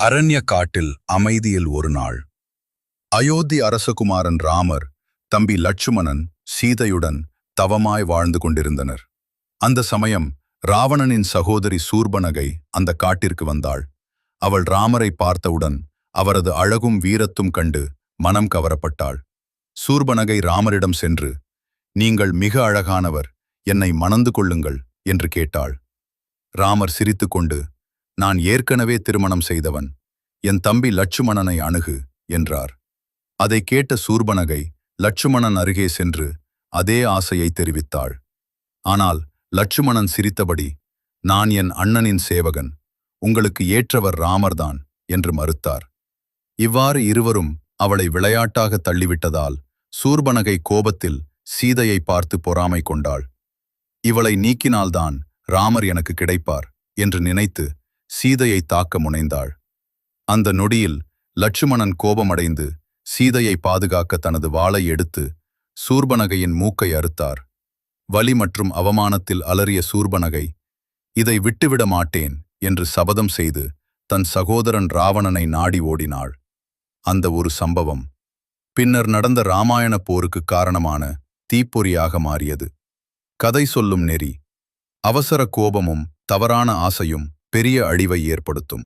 அரண்ய காட்டில் அமைதியில் ஒரு நாள். அயோத்தி அரசகுமாரன் ராமர், தம்பி லட்சுமணன், சீதையுடன் தவமாய் வாழ்ந்து கொண்டிருந்தனர். அந்த சமயம் ராவணனின் சகோதரி சூர்பனகை அந்த காட்டிற்கு வந்தாள். அவள் ராமரை பார்த்தவுடன் அவரது அழகும் வீரத்தும் கண்டு மனம் கவரப்பட்டாள். சூர்பனகை ராமரிடம் சென்று, நீங்கள் மிக அழகானவர், என்னை மணந்து கொள்ளுங்கள் என்று கேட்டாள். ராமர் சிரித்துக்கொண்டு, நான் ஏற்கனவே திருமணம் செய்தவன், என் தம்பி லட்சுமணனை அணுகு என்றார். அதை கேட்ட சூர்பனகை லட்சுமணன் அருகே சென்று அதே ஆசையை தெரிவித்தாள். ஆனால் லட்சுமணன் சிரித்தபடி, நான் என் அண்ணனின் சேவகன், உங்களுக்கு ஏற்றவர் ராமர்தான் என்று மறுத்தார். இவ்வாறு இருவரும் அவளை விளையாட்டாக தள்ளிவிட்டதால் சூர்பனகை கோபத்தில் சீதையை பார்த்து பொறாமை கொண்டாள். இவளை நீக்கினால்தான் ராமர் எனக்கு கிடைப்பார் என்று நினைத்து சீதையை தாக்க முனைந்தாள். அந்த நொடியில் லட்சுமணன் கோபமடைந்து சீதையை பாதுகாக்க தனது வாளை எடுத்து சூர்பனகையின் மூக்கை அறுத்தார். வலி மற்றும் அவமானத்தில் அலறிய சூர்பனகை, இதை விட்டுவிட மாட்டேன் என்று சபதம் செய்து தன் சகோதரன் ராவணனை நாடி ஓடினாள். அந்த ஒரு சம்பவம் பின்னர் நடந்த இராமாயண போருக்கு காரணமான தீப்பொறியாக மாறியது. கதை சொல்லும் நெறி: அவசர கோபமும் தவறான ஆசையும் பெரிய அழிவை ஏற்படுத்தும்.